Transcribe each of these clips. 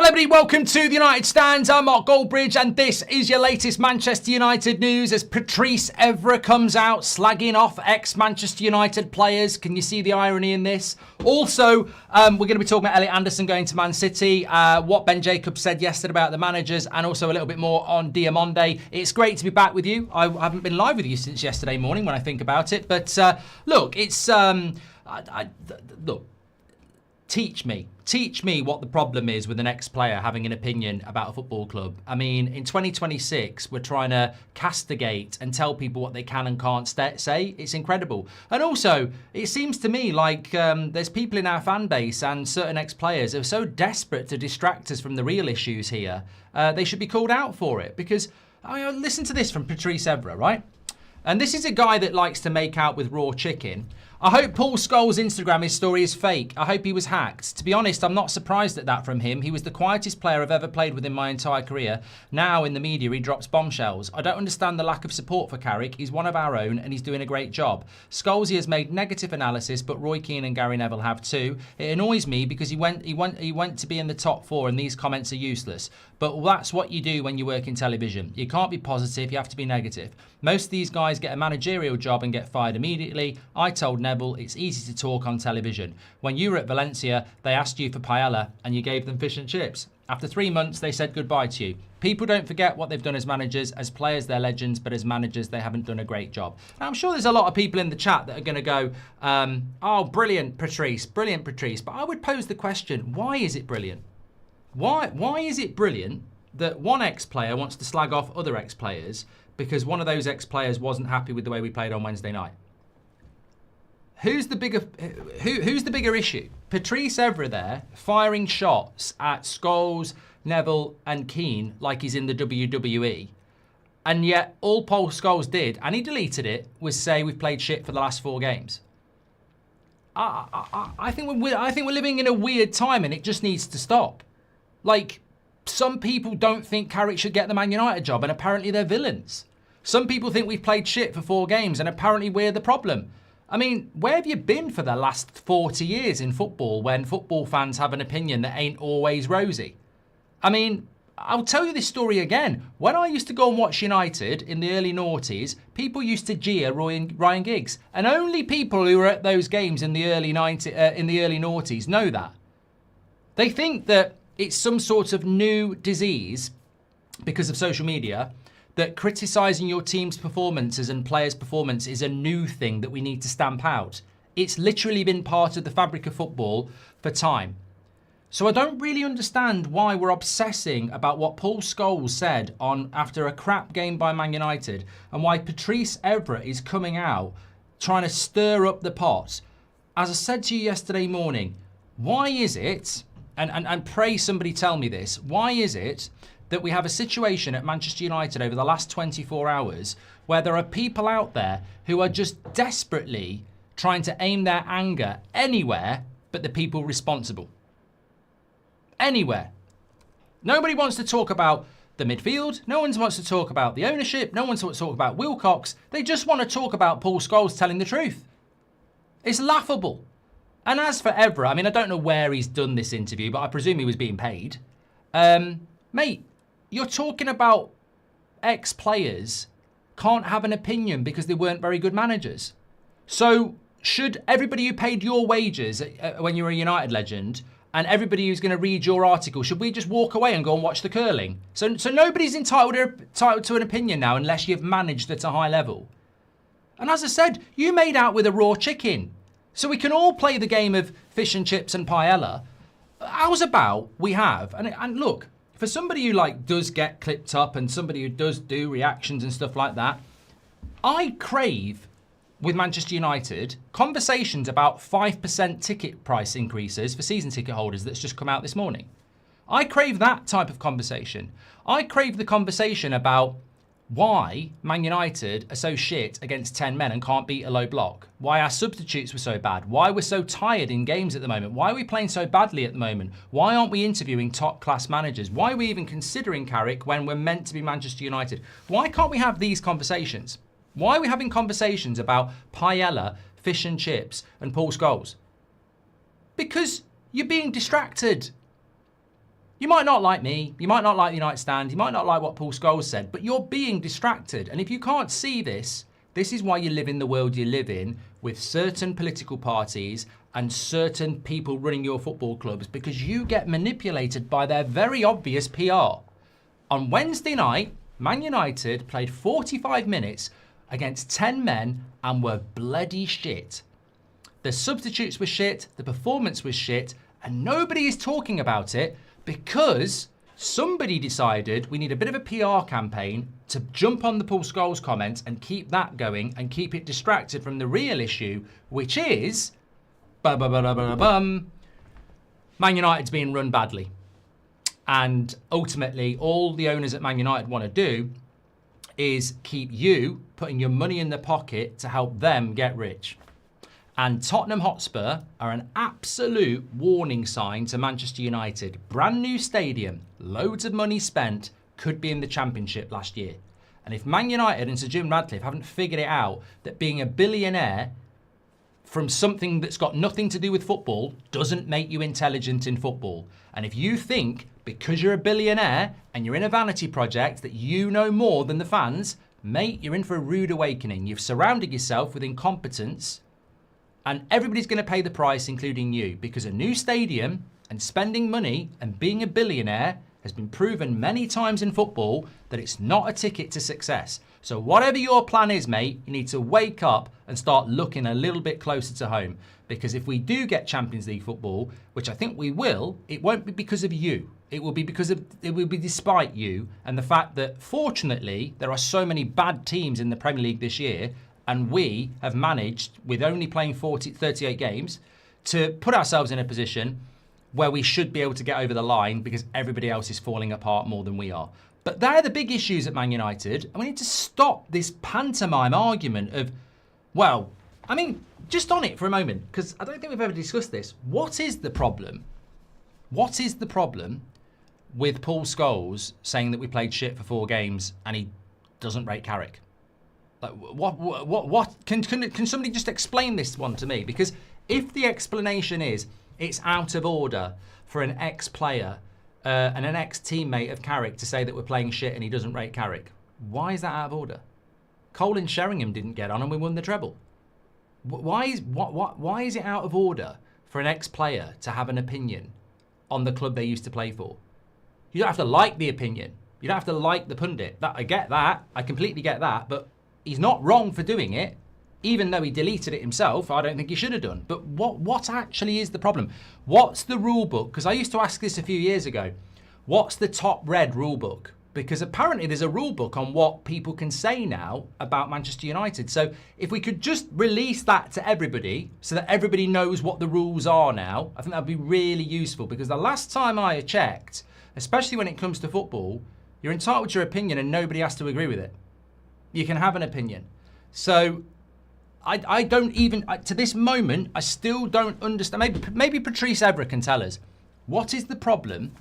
everybody, welcome to the United Stands. I'm Mark Goldbridge and this is your latest Manchester United news as Patrice Evra comes out slagging off ex-Manchester United players. Can you see the irony in this? Also, we're going to be talking about Elliot Anderson going to Man City, what Ben Jacobs said yesterday about the managers, and also a little bit more on Diamonde. It's great to be back with you. I haven't been live with you since yesterday morning when I think about it, but look, it's... look. Teach me what the problem is with an ex-player having an opinion about a football club. I mean, in 2026, we're trying to castigate and tell people what they can and can't say. It's incredible. And also, it seems to me like there's people in our fan base and certain ex-players who are so desperate to distract us from the real issues here. They should be called out for it because, I mean, listen to this from Patrice Evra, right? And this is a guy that likes to make out with raw chicken. I hope Paul Scholes' Instagram story is fake. I hope he was hacked. To be honest, I'm not surprised at that from him. He was the quietest player I've ever played with in my entire career. Now in the media, he drops bombshells. I don't understand the lack of support for Carrick. He's one of our own and he's doing a great job. Scholes has made negative analysis, but Roy Keane and Gary Neville have too. It annoys me because he went to be in the top four and these comments are useless. But that's what you do when you work in television. You can't be positive, you have to be negative. Most of these guys get a managerial job and get fired immediately. I told Neville it's easy to talk on television. When you were at Valencia, they asked you for paella and you gave them fish and chips. After 3 months, they said goodbye to you. People don't forget what they've done as managers. As players, they're legends, but as managers, they haven't done a great job. Now, I'm sure there's a lot of people in the chat that are going to go, oh, brilliant, Patrice, brilliant, Patrice. But I would pose the question, why is it brilliant? Why is it brilliant that one ex-player wants to slag off other ex-players because one of those ex-players wasn't happy with the way we played on Wednesday night? Who's the bigger issue? Patrice Evra there firing shots at Scholes, Neville and Keane like he's in the WWE. And yet all Paul Scholes did, and he deleted it, was say we've played shit for the last 4 games. I think we're living in a weird time and it just needs to stop. Like, some people don't think Carrick should get the Man United job and apparently they're villains. Some people think we've played shit for 4 games and apparently we're the problem. I mean, where have you been for the last 40 years in football when football fans have an opinion that ain't always rosy? I mean, I'll tell you this story again. When I used to go and watch United in the early noughties, people used to jeer Ryan Giggs. And only people who were at those games in the early noughties know that. They think that it's some sort of new disease because of social media that criticising your team's performances and players' performance is a new thing that we need to stamp out. It's literally been part of the fabric of football for time. So I don't really understand why we're obsessing about what Paul Scholes said after a crap game by Man United and why Patrice Evra is coming out trying to stir up the pot. As I said to you yesterday morning, why is it, and pray somebody tell me this, why is it that we have a situation at Manchester United over the last 24 hours where there are people out there who are just desperately trying to aim their anger anywhere but the people responsible? Anywhere. Nobody wants to talk about the midfield. No one wants to talk about the ownership. No one wants to talk about Wilcox. They just want to talk about Paul Scholes telling the truth. It's laughable. And as for Evra, I mean, I don't know where he's done this interview, but I presume he was being paid. Mate, you're talking about ex-players can't have an opinion because they weren't very good managers. So should everybody who paid your wages when you were a United legend and everybody who's going to read your article, should we just walk away and go and watch the curling? So nobody's entitled to an opinion now unless you've managed at a high level. And as I said, you made out with a raw chicken. So we can all play the game of fish and chips and paella. How's about we have, and look, for somebody who does get clipped up and somebody who does do reactions and stuff like that, I crave with Manchester United conversations about 5% ticket price increases for season ticket holders that's just come out this morning. I crave that type of conversation. I crave the conversation about why Man United are so shit against 10 men and can't beat a low block. Why our substitutes were so bad. Why we're so tired in games at the moment. Why are we playing so badly at the moment? Why aren't we interviewing top-class managers? Why are we even considering Carrick when we're meant to be Manchester United? Why can't we have these conversations? Why are we having conversations about paella, fish and chips, and Paul Scholes? Because you're being distracted. You might not like me, you might not like the United stand, you might not like what Paul Scholes said, but you're being distracted. And if you can't see this, this is why you live in the world you live in with certain political parties and certain people running your football clubs, because you get manipulated by their very obvious PR. On Wednesday night, Man United played 45 minutes against 10 men and were bloody shit. The substitutes were shit, the performance was shit, and nobody is talking about it because somebody decided we need a bit of a PR campaign to jump on the Paul Scholes comments and keep that going and keep it distracted from the real issue, which is Man United's being run badly. And ultimately, all the owners at Man United want to do is keep you putting your money in the pocket to help them get rich. And Tottenham Hotspur are an absolute warning sign to Manchester United. Brand new stadium, loads of money spent, could be in the Championship last year. And if Man United and Sir Jim Radcliffe haven't figured it out that being a billionaire from something that's got nothing to do with football doesn't make you intelligent in football. And if you think because you're a billionaire and you're in a vanity project that you know more than the fans, mate, you're in for a rude awakening. You've surrounded yourself with incompetence. And everybody's going to pay the price, including you, because a new stadium and spending money and being a billionaire has been proven many times in football that it's not a ticket to success. So whatever your plan is, mate, you need to wake up and start looking a little bit closer to home. Because if we do get Champions League football, which I think we will, it won't be because of you. It will be despite you and the fact that, fortunately, there are so many bad teams in the Premier League this year. And we have managed, with only playing 38 games, to put ourselves in a position where we should be able to get over the line because everybody else is falling apart more than we are. But they're the big issues at Man United. And we need to stop this pantomime argument of, well, I mean, just on it for a moment, because I don't think we've ever discussed this. What is the problem? What is the problem with Paul Scholes saying that we played shit for 4 games and he doesn't rate Carrick? Like, what can somebody just explain this one to me? Because if the explanation is it's out of order for an ex-player and an ex-teammate of Carrick to say that we're playing shit and he doesn't rate Carrick, why is that out of order? Colin Sheringham didn't get on and we won the treble. Why is it out of order for an ex-player to have an opinion on the club they used to play for? You don't have to like the opinion. You don't have to like the pundit. I get that. I completely get that. But he's not wrong for doing it, even though he deleted it himself. I don't think he should have done. But what actually is the problem? What's the rule book? Because I used to ask this a few years ago. What's the top red rule book? Because apparently there's a rule book on what people can say now about Manchester United. So if we could just release that to everybody so that everybody knows what the rules are now, I think that'd be really useful. Because the last time I checked, especially when it comes to football, you're entitled to your opinion and nobody has to agree with it. You can have an opinion. So I don't even, to this moment, I still don't understand. Maybe Patrice Evra can tell us. What is the problem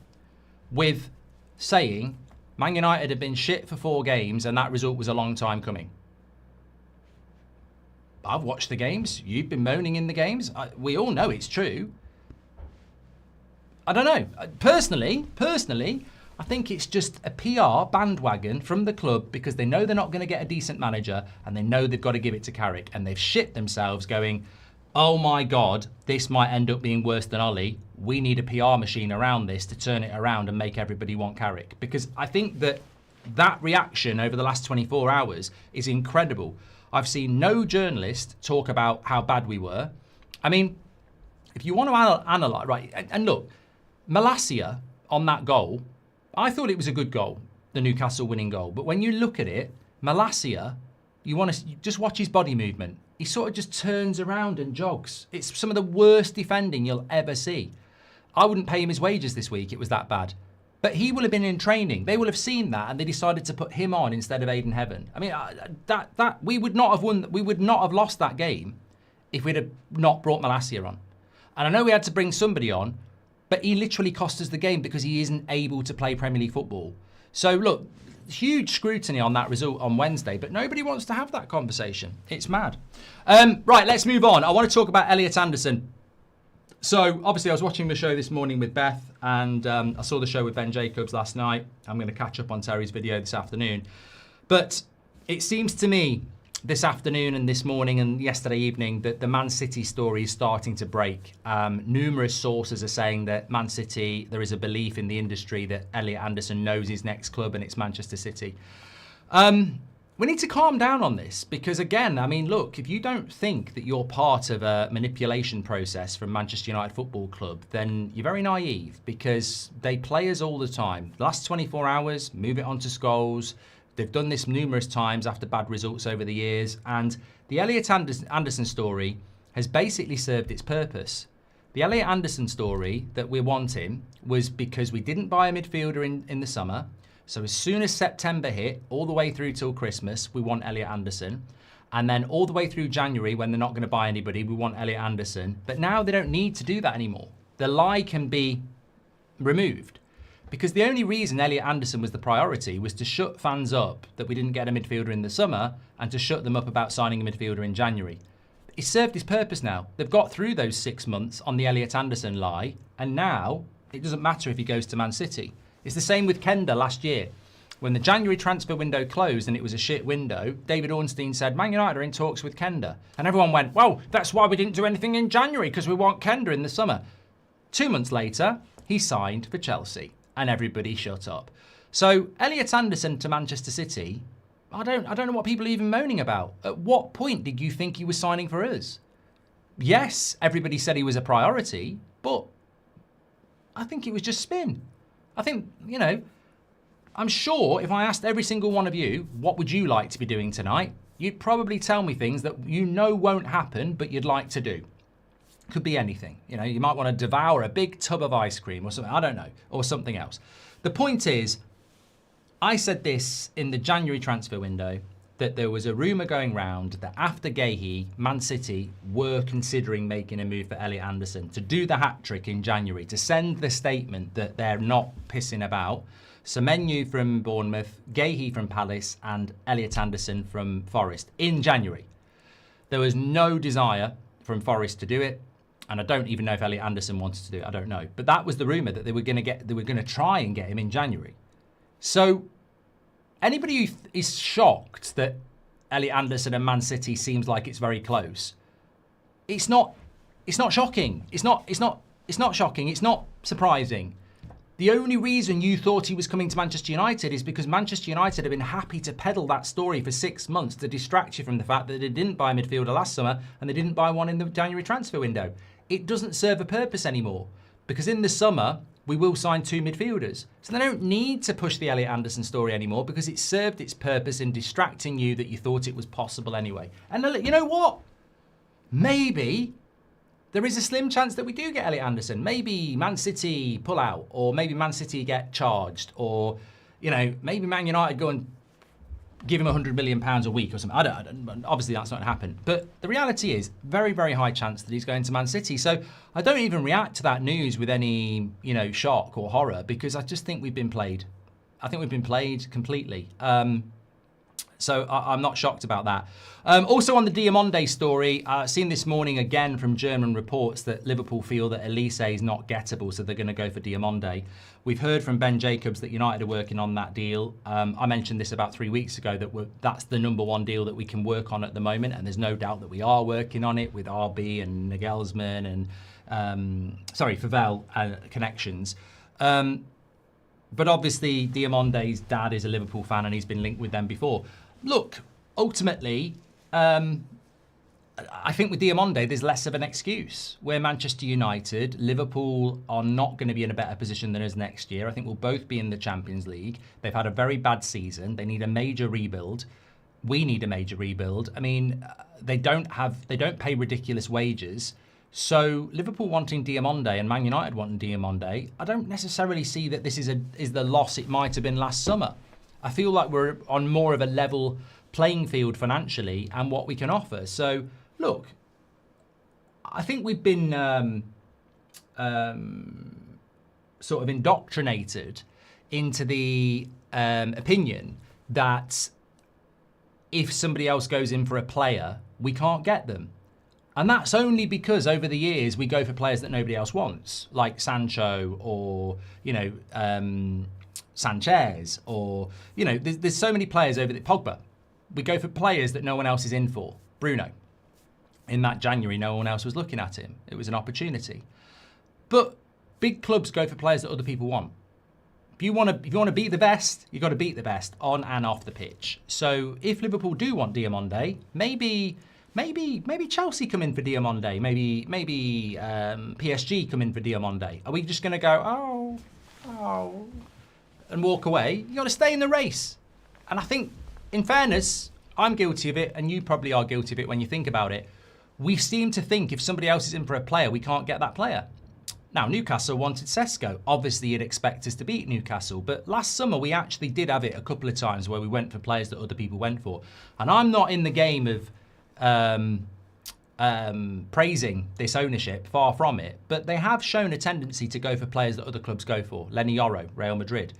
with saying Man United have been shit for 4 games and that result was a long time coming? I've watched the games. You've been moaning in the games. We all know it's true. I don't know. Personally, I think it's just a PR bandwagon from the club because they know they're not going to get a decent manager and they know they've got to give it to Carrick. And they've shit themselves going, oh my God, this might end up being worse than Ollie. We need a PR machine around this to turn it around and make everybody want Carrick. Because I think that reaction over the last 24 hours is incredible. I've seen no journalist talk about how bad we were. I mean, if you want to analyse, right, and look, Malacia on that goal, I thought it was a good goal, the Newcastle winning goal. But when you look at it, Malacia, you just watch his body movement. He sort of just turns around and jogs. It's some of the worst defending you'll ever see. I wouldn't pay him his wages this week. It was that bad. But he will have been in training. They will have seen that, and they decided to put him on instead of Aiden Heaven. I mean, that we would not have won. We would not have lost that game if we'd have not brought Malacia on. And I know we had to bring somebody on, but he literally cost us the game because he isn't able to play Premier League football. So look, huge scrutiny on that result on Wednesday, but nobody wants to have that conversation. It's mad. Right, let's move on. I want to talk about Elliot Anderson. So, obviously, I was watching the show this morning with Beth, and I saw the show with Ben Jacobs last night. I'm going to catch up on Terry's video this afternoon. But it seems to me this afternoon and this morning and yesterday evening that the Man City story is starting to break. Numerous sources are saying that Man City, there is a belief in the industry that Elliot Anderson knows his next club and it's Manchester City. We need to calm down on this because, again, I mean, look, if you don't think that you're part of a manipulation process from Manchester United Football Club, then you're very naive because they play us all the time. The last 24 hours, move it on to Scholes. They've done this numerous times after bad results over the years. And the Elliot Anderson story has basically served its purpose. The Elliot Anderson story that we're wanting was because we didn't buy a midfielder in the summer. So as soon as September hit, all the way through till Christmas, we want Elliot Anderson. And then all the way through January, when they're not going to buy anybody, we want Elliot Anderson. But now they don't need to do that anymore. The lie can be removed. Because the only reason Elliot Anderson was the priority was to shut fans up that we didn't get a midfielder in the summer and to shut them up about signing a midfielder in January. It's served its purpose now. They've got through those 6 months on the Elliot Anderson lie. And now it doesn't matter if he goes to Man City. It's the same with Kenda last year. When the January transfer window closed and it was a shit window, David Ornstein said, Man United are in talks with Kenda. And everyone went, well, that's why we didn't do anything in January, because we want Kenda in the summer. 2 months later, he signed for Chelsea and everybody shut up. So Elliot Anderson to Manchester City, I don't know what people are even moaning about. At what point did you think he was signing for us? Yes, everybody said he was a priority, but I think it was just spin. I think, you know, I'm sure if I asked every single one of you, what would you like to be doing tonight? You'd probably tell me things that you know won't happen, but you'd like to do. Could be anything. You know, you might want to devour a big tub of ice cream or something, I don't know, or something else. The point is, I said this in the January transfer window, that there was a rumour going round that after Gahey, Man City were considering making a move for Elliot Anderson to do the hat-trick in January, to send the statement that they're not pissing about. Semenyo from Bournemouth, Gahey from Palace and Elliot Anderson from Forest in January. There was no desire from Forest to do it, and I don't even know if Elliot Anderson wanted to do it, I don't know. But that was the rumour that they were going to try and get him in January. So anybody who is shocked that Elliot Anderson and Man City seems like it's very close, it's not shocking. It's not shocking. It's not surprising. The only reason you thought he was coming to Manchester United is because Manchester United have been happy to peddle that story for 6 months to distract you from the fact that they didn't buy a midfielder last summer and they didn't buy one in the January transfer window. It doesn't serve a purpose anymore because in the summer, we will sign 2 midfielders. So they don't need to push the Elliot Anderson story anymore because it served its purpose in distracting you that you thought it was possible anyway. And you know what? Maybe there is a slim chance that we do get Elliot Anderson. Maybe Man City pull out, or maybe Man City get charged, or, you know, maybe Man United go and give him £100 million a week or something. I don't, obviously that's not going to happen. But the reality is, very, very high chance that he's going to Man City. So I don't even react to that news with any, you know, shock or horror because I just think we've been played. I think we've been played completely. So I'm not shocked about that. Also on the Diamonde story, seen this morning again from German reports that Liverpool feel that Elise is not gettable, so they're going to go for Diamonde. We've heard from Ben Jacobs that United are working on that deal. I mentioned this about 3 weeks ago, that that's the #1 deal that we can work on at the moment, and there's no doubt that we are working on it with RB and Nagelsmann and, Favell connections. But obviously Diamonde's dad is a Liverpool fan and he's been linked with them before. Look, ultimately, I think with Diamonde, there's less of an excuse. We're Manchester United. Liverpool are not going to be in a better position than us next year. I think we'll both be in the Champions League. They've had a very bad season. They need a major rebuild. We need a major rebuild. I mean, they don't pay ridiculous wages. So Liverpool wanting Diamonde and Man United wanting Diamonde, I don't necessarily see that this is the loss it might have been last summer. I feel like we're on more of a level playing field financially and what we can offer. So look, I think we've been sort of indoctrinated into the opinion that if somebody else goes in for a player, we can't get them. And that's only because over the years we go for players that nobody else wants, like Sancho or, Sanchez or, there's so many players over the Pogba. We go for players that no one else is in for. Bruno. In that January, no one else was looking at him. It was an opportunity. But big clubs go for players that other people want. If you want to beat the best, you've got to beat the best on and off the pitch. So if Liverpool do want Diamonde, maybe Chelsea come in for Diamonde. Maybe PSG come in for Diamonde. Are we just going to go, oh, and walk away? You got to stay in the race. And I think, in fairness, I'm guilty of it, and you probably are guilty of it when you think about it. We seem to think if somebody else is in for a player, we can't get that player. Now, Newcastle wanted Sesko. Obviously, you'd expect us to beat Newcastle. But last summer, we actually did have it a couple of times where we went for players that other people went for. And I'm not in the game of praising this ownership, far from it. But they have shown a tendency to go for players that other clubs go for. Lenny Yoro, Real Madrid.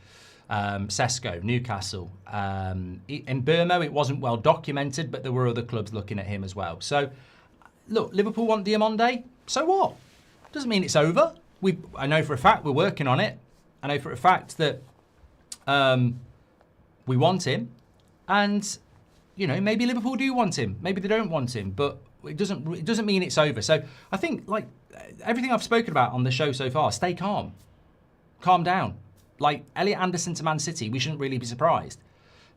Sesko, Newcastle. In Burmo, it wasn't well documented, but there were other clubs looking at him as well. So, look, Liverpool want Diamonde. So what? Doesn't mean it's over. I know for a fact we're working on it. I know for a fact that we want him, and maybe Liverpool do want him. Maybe they don't want him, but it doesn't mean it's over. So I think like everything I've spoken about on the show so far, stay calm, calm down. Like Elliot Anderson to Man City, we shouldn't really be surprised.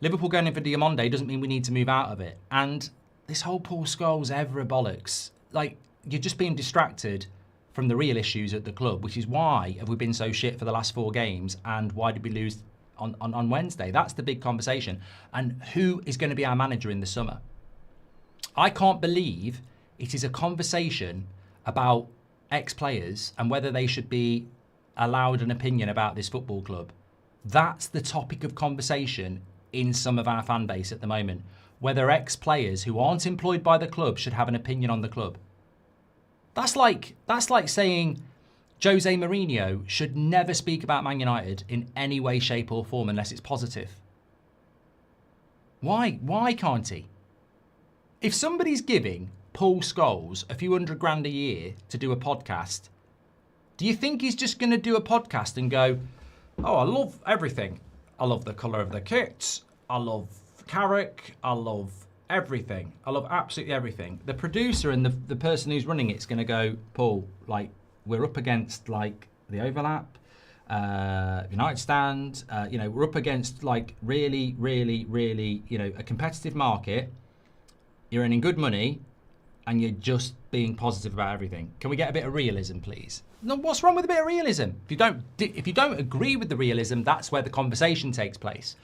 Liverpool going in for Diamonde doesn't mean we need to move out of it. And this whole Paul Scholes ever bollocks. Like you're just being distracted from the real issues at the club, which is why have we been so shit for the last 4 games and why did we lose on Wednesday? That's the big conversation. And who is going to be our manager in the summer? I can't believe it is a conversation about ex-players and whether they should be allowed an opinion about this football club. That's the topic of conversation in some of our fan base at the moment. Whether ex-players who aren't employed by the club should have an opinion on the club. That's like saying Jose Mourinho should never speak about Man United in any way, shape or form unless it's positive. Why? Why can't he? If somebody's giving Paul Scholes a few $100,000 a year to do a podcast, do you think he's just going to do a podcast and go, oh, I love everything. I love the colour of the kits. I love Carrick. I love everything. I love absolutely everything. The producer and the person who's running it's going to go, Paul, like, we're up against, like, the overlap, United stand, we're up against, like, really, really, really, a competitive market. You're earning good money and you're just being positive about everything. Can we get a bit of realism, please? No, what's wrong with a bit of realism? If you don't agree with the realism, that's where the conversation takes place.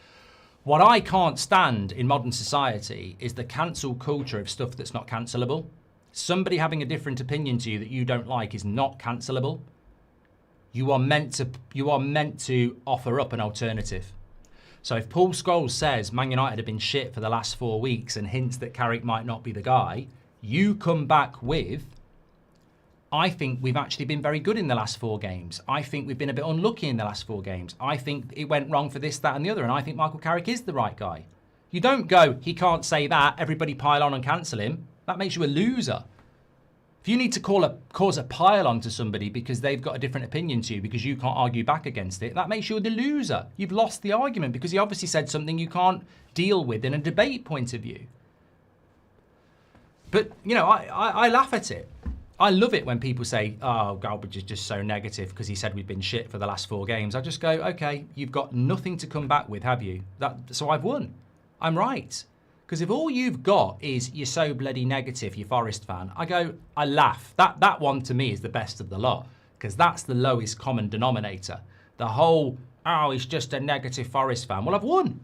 What I can't stand in modern society is the cancel culture of stuff that's not cancelable. Somebody having a different opinion to you that you don't like is not cancelable. You are meant to offer up an alternative. So if Paul Scholes says Man United have been shit for the last 4 weeks and hints that Carrick might not be the guy, you come back with, I think we've actually been very good in the last 4 games. I think we've been a bit unlucky in the last 4 games. I think it went wrong for this, that and the other. And I think Michael Carrick is the right guy. You don't go, he can't say that, everybody pile on and cancel him. That makes you a loser. If you need to cause a pile on to somebody because they've got a different opinion to you because you can't argue back against it, that makes you the loser. You've lost the argument because he obviously said something you can't deal with in a debate point of view. But, I laugh at it. I love it when people say, oh, Goldbridge is just so negative because he said we've been shit for the last 4 games. I just go, okay, you've got nothing to come back with, have you? So I've won. I'm right. Because if all you've got is you're so bloody negative, you Forest fan, I laugh. That one to me is the best of the lot because that's the lowest common denominator. The whole, oh, he's just a negative Forest fan. Well, I've won.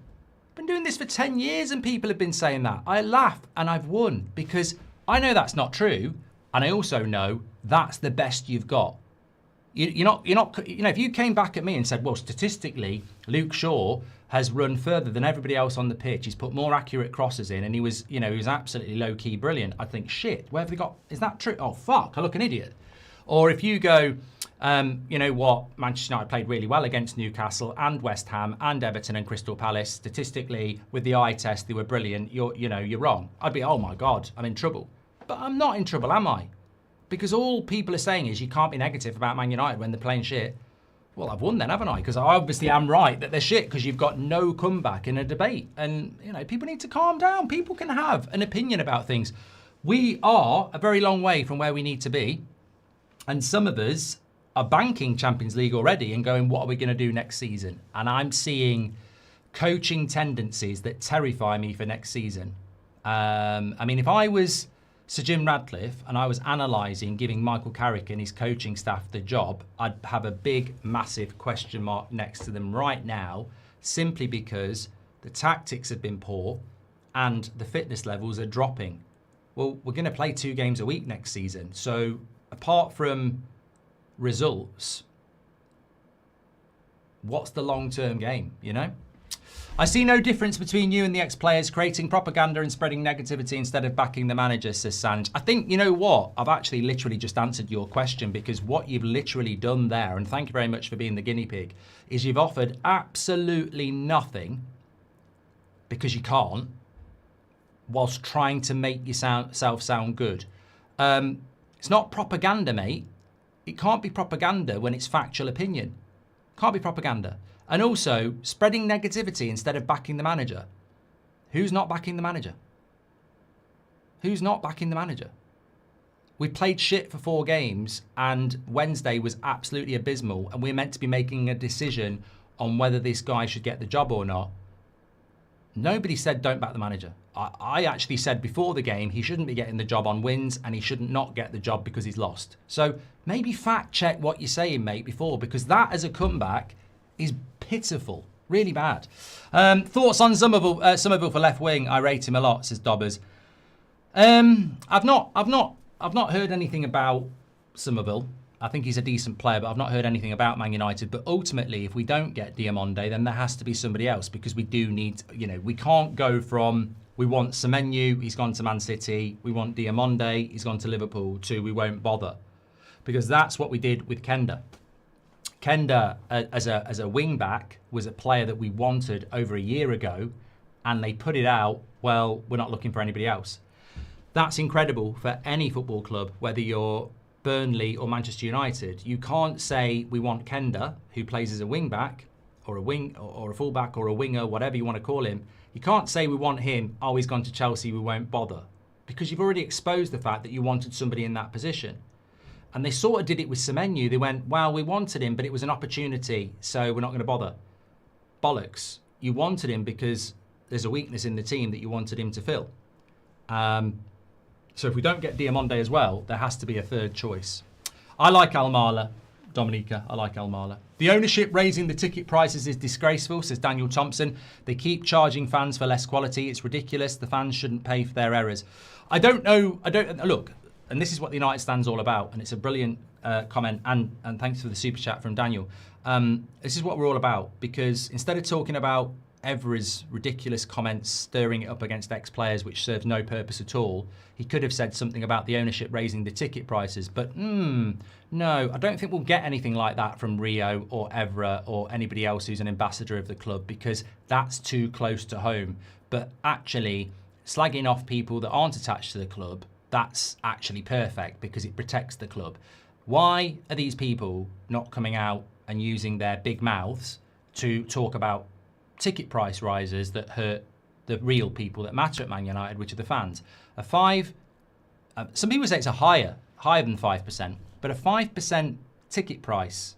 I've been doing this for 10 years and people have been saying that. I laugh and I've won because I know that's not true. And I also know that's the best you've got. You're not, if you came back at me and said, well, statistically, Luke Shaw has run further than everybody else on the pitch. He's put more accurate crosses in and he was absolutely low-key brilliant. I'd think, shit, where have they got, is that true? Oh, fuck, I look an idiot. Or if you go, you know what, Manchester United played really well against Newcastle and West Ham and Everton and Crystal Palace. Statistically, with the eye test, they were brilliant. You're wrong. I'd be, oh my God, I'm in trouble. But I'm not in trouble, am I? Because all people are saying is you can't be negative about Man United when they're playing shit. Well, I've won then, haven't I? Because I obviously am right that they're shit because you've got no comeback in a debate. And, you know, people need to calm down. People can have an opinion about things. We are a very long way from where we need to be. And some of us are banking Champions League already and going, what are we going to do next season? And I'm seeing coaching tendencies that terrify me for next season. I mean, if I was Sir Jim Radcliffe and I was analysing giving Michael Carrick and his coaching staff the job, I'd have a big, massive question mark next to them right now, simply because the tactics have been poor and the fitness levels are dropping. Well, we're going to play 2 games a week next season. So apart from results, what's the long-term game, you know? I see no difference between you and the ex-players creating propaganda and spreading negativity instead of backing the manager, says Sanj. I think, you know what? I've actually literally just answered your question, because what you've literally done there, and thank you very much for being the guinea pig, is you've offered absolutely nothing, because you can't, whilst trying to make yourself sound good. It's not propaganda, mate. It can't be propaganda when it's factual opinion. Can't be propaganda. And also, spreading negativity instead of backing the manager. Who's not backing the manager? Who's not backing the manager? We played shit for 4 games and Wednesday was absolutely abysmal, and we're meant to be making a decision on whether this guy should get the job or not. Nobody said don't back the manager. I actually said before the game he shouldn't be getting the job on wins, and he shouldn't not get the job because he's lost. So maybe fact check what you're saying, mate, before, because that as a comeback is pitiful, really bad. Thoughts on Somerville for left wing? I rate him a lot, says Dobbers. I've not heard anything about Somerville. I think he's a decent player, but I've not heard anything about Man United. But ultimately, if we don't get Diamonde, then there has to be somebody else, because we do need, you know, we can't go from we want Semenyo, he's gone to Man City, we want Diamonde, he's gone to Liverpool, to we won't bother, because that's what we did with Kenda. Kenda, as a wing back, was a player that we wanted over a year ago, and they put it out, well, we're not looking for anybody else. That's incredible for any football club, whether you're Burnley or Manchester United. You can't say we want Kenda, who plays as a wing back, or a wing, or a fullback, or a winger, whatever you want to call him. You can't say we want him, oh, he's gone to Chelsea, we won't bother. Because you've already exposed the fact that you wanted somebody in that position. And they sort of did it with Semenyo. They went, well, we wanted him, but it was an opportunity, so we're not going to bother. Bollocks. You wanted him because there's a weakness in the team that you wanted him to fill. So if we don't get Diamonde as well, there has to be a third choice. I like Almala, Dominica. I like Almala. The ownership raising the ticket prices is disgraceful, says Daniel Thompson. They keep charging fans for less quality. It's ridiculous. The fans shouldn't pay for their errors. I don't know. Look, and this is what the United stand's all about, and it's a brilliant comment, and thanks for the super chat from Daniel. This is what we're all about, because instead of talking about Evra's ridiculous comments stirring it up against ex-players, which serves no purpose at all, he could have said something about the ownership raising the ticket prices. But no, I don't think we'll get anything like that from Rio or Evra or anybody else who's an ambassador of the club, because that's too close to home. But actually, slagging off people that aren't attached to the club, that's actually perfect, because it protects the club. Why are these people not coming out and using their big mouths to talk about ticket price rises that hurt the real people that matter at Man United, which are the fans? A 5, some people say it's a higher than 5%, but a 5% ticket price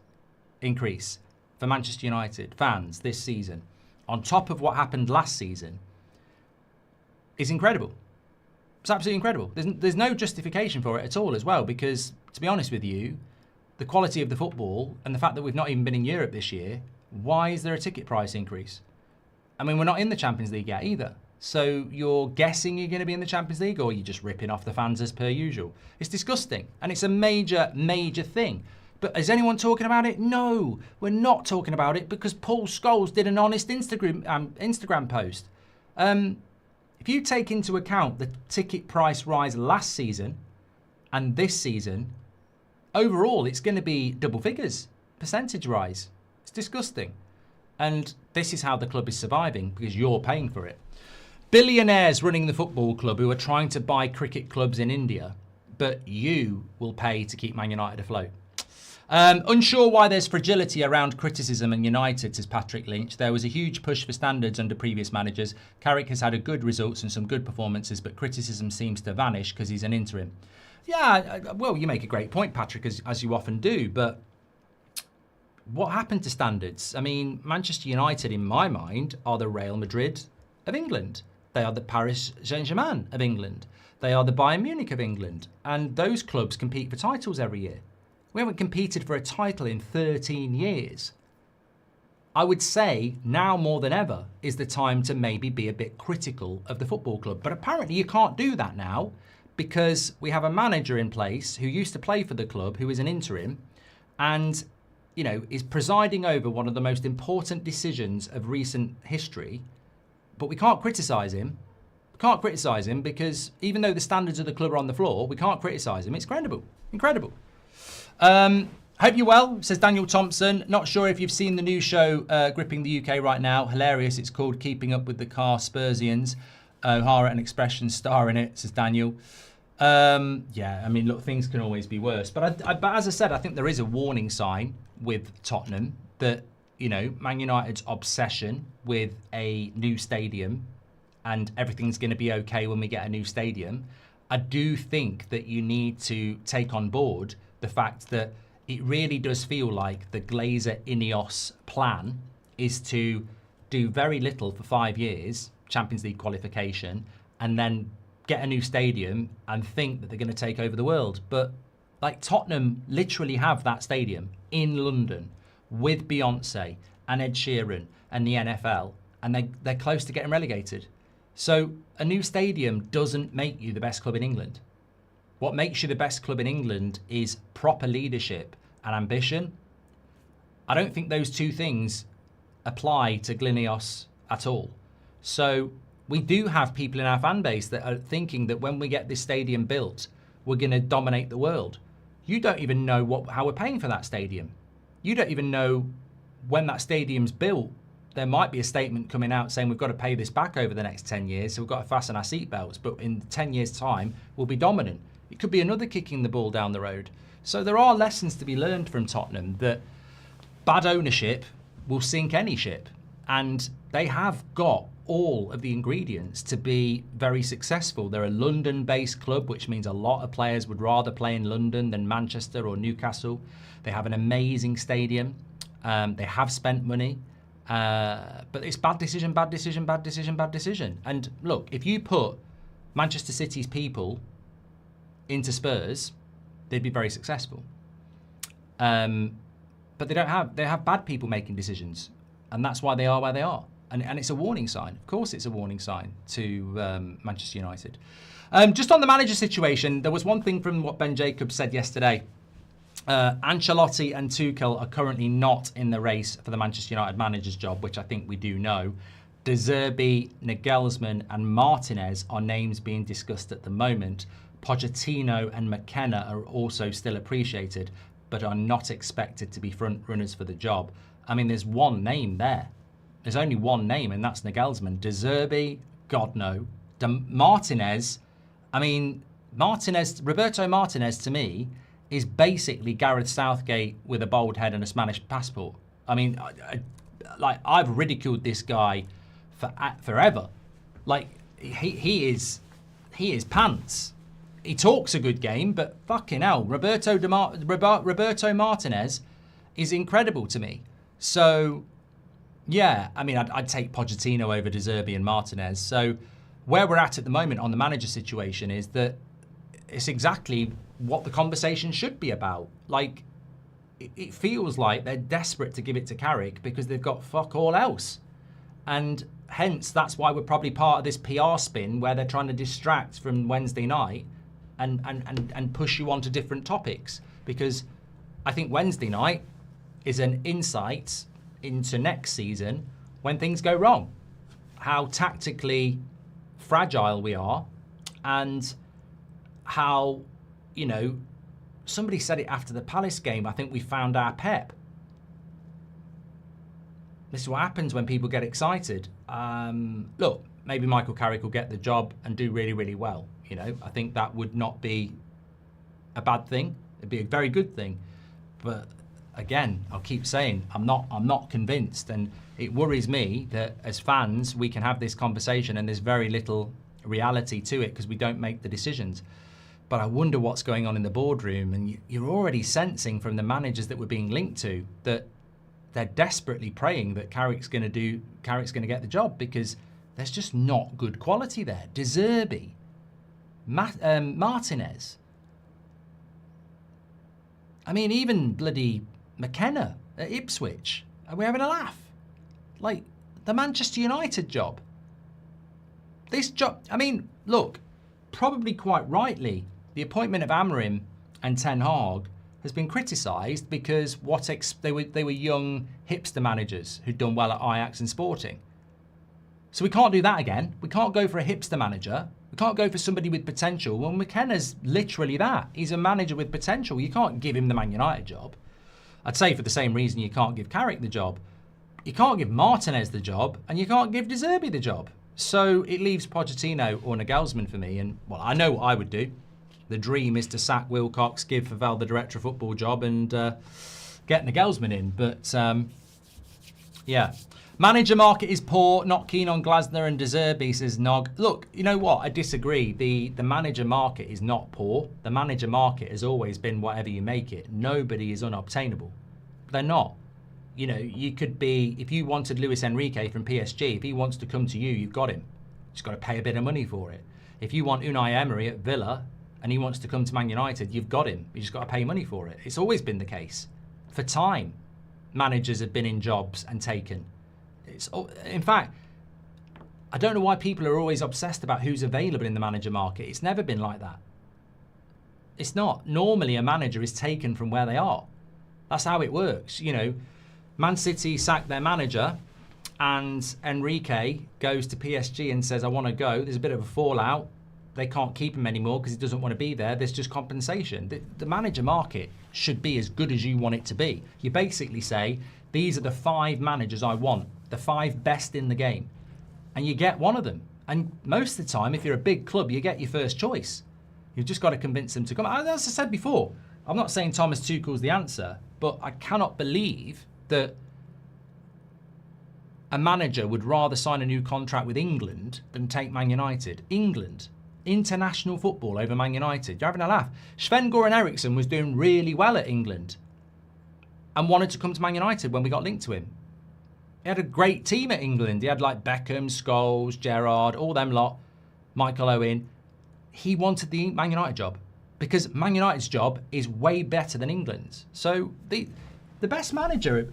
increase for Manchester United fans this season, on top of what happened last season, is incredible. It's absolutely incredible. There's no justification for it at all as well, because, to be honest with you, the quality of the football and the fact that we've not even been in Europe this year, why is there a ticket price increase? I mean, we're not in the Champions League yet either. So you're guessing you're going to be in the Champions League, or you're just ripping off the fans as per usual. It's disgusting, and it's a major, major thing. But is anyone talking about it? No, we're not talking about it, because Paul Scholes did an honest Instagram post. If you take into account the ticket price rise last season and this season, overall it's going to be double figures percentage rise. It's disgusting. And this is how the club is surviving, because you're paying for it. billionaires running the football club who are trying to buy cricket clubs in India, but you will pay to keep Man United afloat. Unsure why there's fragility around criticism in United, says Patrick Lynch. There was a huge push for standards under previous managers. Carrick has had a good results and some good performances, but criticism seems to vanish because he's an interim. Yeah, well, you make a great point, Patrick, as you often do, but what happened to standards? I mean, Manchester United, in my mind, are the Real Madrid of England. They are the Paris Saint-Germain of England. They are the Bayern Munich of England. And those clubs compete for titles every year. We haven't competed for a title in 13 years. I would say now more than ever is the time to maybe be a bit critical of the football club. But apparently you can't do that now because we have a manager in place who used to play for the club, who is an interim, and is presiding over one of the most important decisions of recent history. But we can't criticise him. We can't criticise him because even though the standards of the club are on the floor, we can't criticise him. It's incredible. Incredible. Hope you're well, says Daniel Thompson. Not sure if you've seen the new show gripping the UK right now. Hilarious. It's called Keeping Up with the Spurseians. O'Hara and Expression star in it, says Daniel. Yeah, I mean, look, things can always be worse. But as I said, I think there is a warning sign with Tottenham that, Man United's obsession with a new stadium and everything's going to be okay when we get a new stadium. I do think that you need to take on board the fact that it really does feel like the Glazer-Ineos plan is to do very little for 5 years, Champions League qualification, and then get a new stadium and think that they're going to take over the world. But Tottenham literally have that stadium in London with Beyonce and Ed Sheeran and the NFL, and they're close to getting relegated. So a new stadium doesn't make you the best club in England. What makes you the best club in England is proper leadership and ambition. I don't think those two things apply to Glinios at all. So we do have people in our fan base that are thinking that when we get this stadium built, we're going to dominate the world. You don't even know how we're paying for that stadium. You don't even know when that stadium's built. There might be a statement coming out saying we've got to pay this back over the next 10 years, so we've got to fasten our seatbelts, but in 10 years' time, we'll be dominant. It could be another kicking the ball down the road. So there are lessons to be learned from Tottenham that bad ownership will sink any ship. And they have got all of the ingredients to be very successful. They're a London-based club, which means a lot of players would rather play in London than Manchester or Newcastle. They have an amazing stadium. They have spent money. But it's bad decision, bad decision, bad decision, bad decision. And look, if you put Manchester City's people into Spurs, they'd be very successful. But they have bad people making decisions. And that's why they are where they are. And it's a warning sign. Of course it's a warning sign to Manchester United. Just on the manager situation, there was one thing from what Ben Jacobs said yesterday. Ancelotti and Tuchel are currently not in the race for the Manchester United manager's job, which I think we do know. De Zerbi, Nagelsmann and Martinez are names being discussed at the moment. Pochettino and McKenna are also still appreciated, but are not expected to be front runners for the job. I mean, there's one name there. There's only one name, and that's Nagelsmann. De Zerbi, God no. Martinez, I mean, Roberto Martinez to me is basically Gareth Southgate with a bald head and a Spanish passport. I mean, I've ridiculed this guy forever. He is pants. He talks a good game, but fucking hell, Roberto Martinez is incredible to me. So, yeah, I mean, I'd take Pochettino over De Zerbi and Martinez. So, where we're at the moment on the manager situation is that it's exactly what the conversation should be about. It feels like they're desperate to give it to Carrick because they've got fuck all else. And hence, that's why we're probably part of this PR spin where they're trying to distract from Wednesday night and push you on to different topics. Because I think Wednesday night is an insight into next season when things go wrong. How tactically fragile we are and how, somebody said it after the Palace game, I think we found our Pep. This is what happens when people get excited. Look, maybe Michael Carrick will get the job and do really, really well. You know, I think that would not be a bad thing. It'd be a very good thing. But again, I'll keep saying I'm not convinced, and it worries me that as fans we can have this conversation and there's very little reality to it because we don't make the decisions. But I wonder what's going on in the boardroom, and you're already sensing from the managers that we're being linked to that they're desperately praying that Carrick's going to get the job, because there's just not good quality there. De Zerbi, Martinez. I mean, even bloody McKenna at Ipswich. Are we having a laugh? Like, the Manchester United job. This job, I mean, look, probably quite rightly, the appointment of Amorim and Ten Hag has been criticised because they were young hipster managers who'd done well at Ajax and Sporting. So we can't do that again. We can't go for a hipster manager. We can't go for somebody with potential. Well, McKenna's literally that. He's a manager with potential. You can't give him the Man United job. I'd say for the same reason you can't give Carrick the job. You can't give Martinez the job, and you can't give De Zerbi the job. So it leaves Pochettino or Nagelsmann for me, and, well, I know what I would do. The dream is to sack Wilcox, give Favell the director of football job, and get Nagelsmann in. But, yeah. Manager market is poor, not keen on Glasner and De Zerbi, says Nog. Look, you know what? I disagree. The manager market is not poor. The manager market has always been whatever you make it. Nobody is unobtainable. They're not. You know, you could be, if you wanted Luis Enrique from PSG, if he wants to come to you, you've got him. You've just got to pay a bit of money for it. If you want Unai Emery at Villa and he wants to come to Man United, you've got him. You just got to pay money for it. It's always been the case. For time, managers have been in jobs and taken. In fact, I don't know why people are always obsessed about who's available in the manager market. It's never been like that. It's not. Normally, a manager is taken from where they are. That's how it works. You know, Man City sacked their manager and Enrique goes to PSG and says, I want to go. There's a bit of a fallout. They can't keep him anymore because he doesn't want to be there. There's just compensation. The manager market should be as good as you want it to be. You basically say, these are the 5 managers I want, the 5 best in the game. And you get one of them. And most of the time, if you're a big club, you get your first choice. You've just got to convince them to come. As I said before, I'm not saying Thomas Tuchel's the answer, but I cannot believe that a manager would rather sign a new contract with England than take Man United. England. International football over Man United. You're having a laugh. Sven-Goran Eriksson was doing really well at England and wanted to come to Man United when we got linked to him. He had a great team at England. He had like Beckham, Scholes, Gerrard, all them lot, Michael Owen. He wanted the Man United job because Man United's job is way better than England's. So the best manager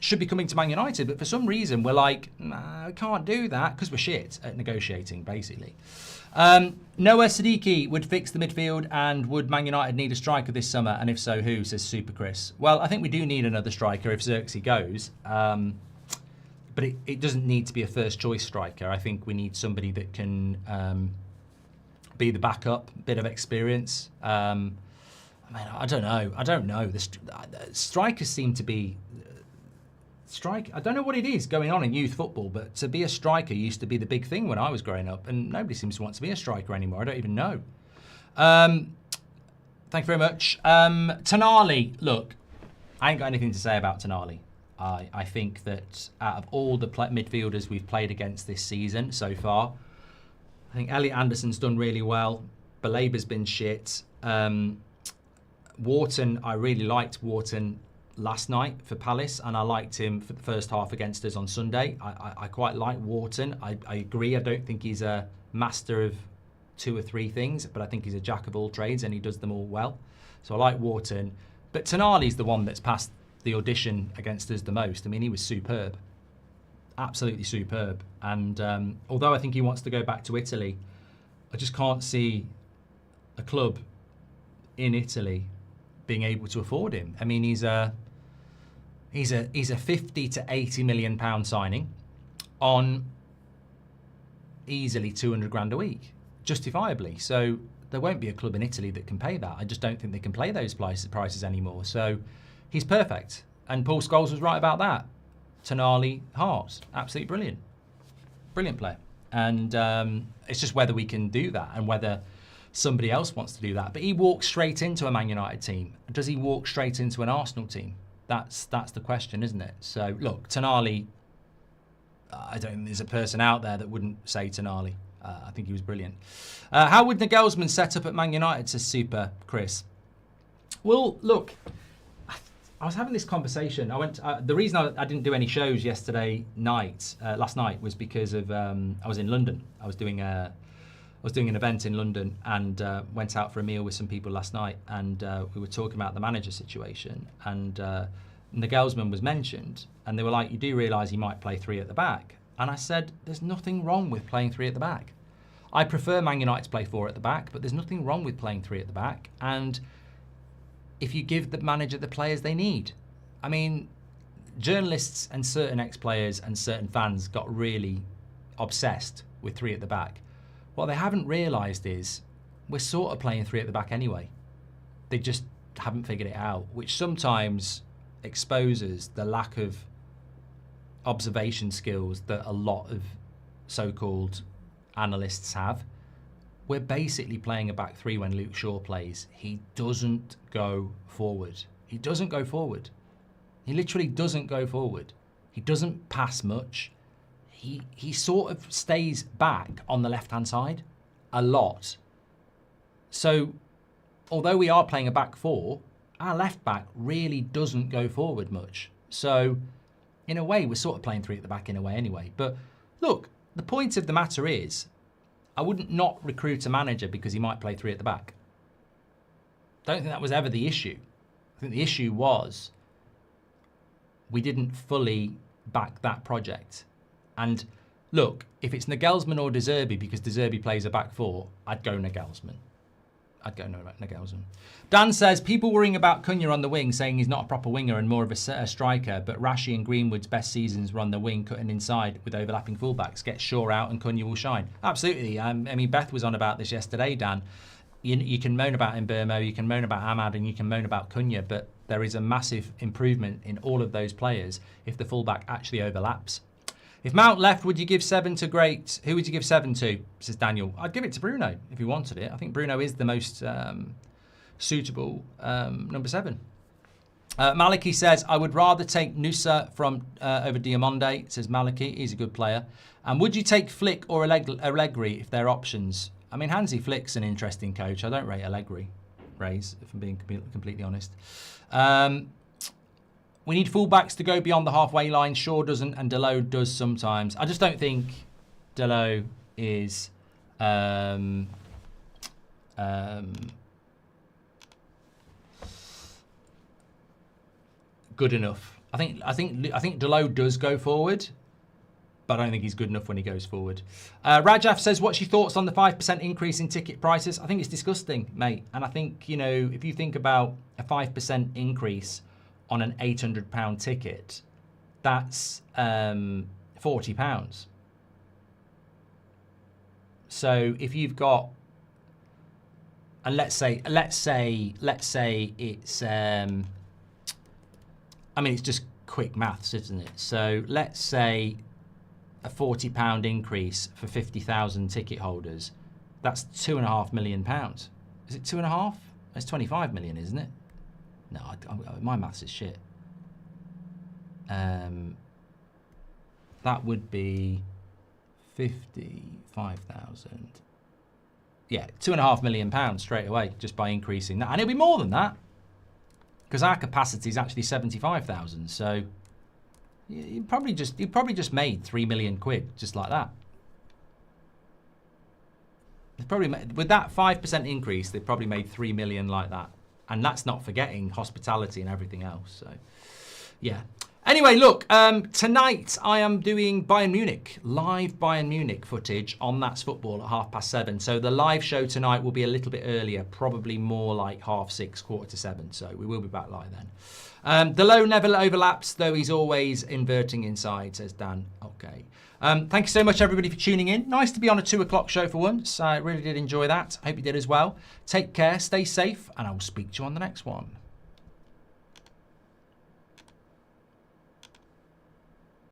should be coming to Man United, but for some reason we're like, nah, we can't do that because we're shit at negotiating, basically. Noah Siddiqui would fix the midfield, and would Man United need a striker this summer? And if so, who? Says Super Chris. Well, I think we do need another striker if Xerxes goes. But it doesn't need to be a first choice striker. I think we need somebody that can be the backup, bit of experience. I mean, I don't know. The strikers seem to be... I don't know what it is going on in youth football, but to be a striker used to be the big thing when I was growing up, and nobody seems to want to be a striker anymore. I don't even know. Thank you very much. Tonali, look, I ain't got anything to say about Tonali. I think that out of all the midfielders we've played against this season so far, I think Elliot Anderson's done really well. Balaba's been shit. Wharton, I really liked Wharton last night for Palace, and I liked him for the first half against us on Sunday. I quite like Wharton. I agree. I don't think he's a master of 2 or 3 things, but I think he's a jack of all trades and he does them all well. So I like Wharton. But Tonali's the one that's passed the audition against us the most. I mean, he was superb. Absolutely superb. And although I think he wants to go back to Italy, I just can't see a club in Italy being able to afford him. I mean, he's a 50 to 80 million pound signing on easily 200 grand a week, justifiably. So there won't be a club in Italy that can pay that. I just don't think they can play those prices anymore. So he's perfect. And Paul Scholes was right about that. Tonali, Hearts, absolutely brilliant. Brilliant player. And it's just whether we can do that and whether somebody else wants to do that. But he walks straight into a Man United team. Does he walk straight into an Arsenal team? That's the question, isn't it? So, look, Tonali, I don't think there's a person out there that wouldn't say Tonali. I think he was brilliant. How would Nagelsmann set up at Man United, says Super Chris? Well, look, I was having this conversation. The reason I didn't do any shows last night, was because of I was in London. I was doing an event in London and went out for a meal with some people last night, and we were talking about the manager situation, and Nagelsmann was mentioned, and they were like, "You do realise he might play three at the back?" And I said, "There's nothing wrong with playing three at the back. I prefer Man United to play four at the back, but there's nothing wrong with playing three at the back. And if you give the manager the players they need." I mean, journalists and certain ex-players and certain fans got really obsessed with three at the back. What they haven't realised is we're sort of playing three at the back anyway. They just haven't figured it out, which sometimes exposes the lack of observation skills that a lot of so-called analysts have. We're basically playing a back three when Luke Shaw plays. He doesn't go forward. He doesn't go forward. He literally doesn't go forward. He doesn't pass much. He sort of stays back on the left-hand side a lot. So, although we are playing a back four, our left back really doesn't go forward much. So, in a way, we're sort of playing three at the back in a way anyway. But look, the point of the matter is, I wouldn't not recruit a manager because he might play three at the back. Don't think that was ever the issue. I think the issue was we didn't fully back that project. And look, if it's Nagelsmann or De Zerbi, because De Zerbi plays a back four, I'd go Nagelsmann. Dan says, people worrying about Cunha on the wing, saying he's not a proper winger and more of a striker, but Rashi and Greenwood's best seasons were on the wing, cutting inside with overlapping fullbacks. Get Shaw out and Cunha will shine. Absolutely. I mean, Beth was on about this yesterday, Dan. You can moan about Mbeumo, you can moan about Ahmad, and you can moan about Cunha, but there is a massive improvement in all of those players if the fullback actually overlaps. If Mount left, would you give 7 to Great? Who would you give 7 to? Says Daniel. I'd give it to Bruno if he wanted it. I think Bruno is the most suitable number 7. Maliki says, I would rather take Nusa from over Diamonde, says Maliki. He's a good player. And would you take Flick or Allegri if they're options? I mean, Hansi Flick's an interesting coach. I don't rate Allegri, if I'm being completely honest. We need fullbacks to go beyond the halfway line. Shaw doesn't, and Delo does sometimes. I just don't think Delo is good enough. I think Delo does go forward, but I don't think he's good enough when he goes forward. Rajaf says, what's your thoughts on the 5% increase in ticket prices? I think it's disgusting, mate. And I think, you know, if you think about a 5% increase on an £800 ticket, that's £40. So if you've got, and let's say it's, I mean, it's just quick maths, isn't it? So let's say a £40 increase for 50,000 ticket holders, that's £2.5 million. Is it 2.5? It's 25 million, isn't it? No, my maths is shit. That would be 55,000. Yeah, £2.5 million straight away just by increasing that, and it'll be more than that because our capacity is actually 75,000. So you probably just made £3 million just like that. It's probably with that 5% increase, they probably made 3 million like that. And that's not forgetting hospitality and everything else. So, yeah. Anyway, look, tonight I am doing Bayern Munich, live Bayern Munich footage on That's Football at 7:30. So the live show tonight will be a little bit earlier, probably more like 6:30, 7:15. So we will be back live then. Delo never overlaps, though he's always inverting inside, says Dan. Okay. Thank you so much, everybody, for tuning in. Nice to be on a 2 o'clock show for once. I really did enjoy that. Hope you did as well. Take care, stay safe, and I will speak to you on the next one.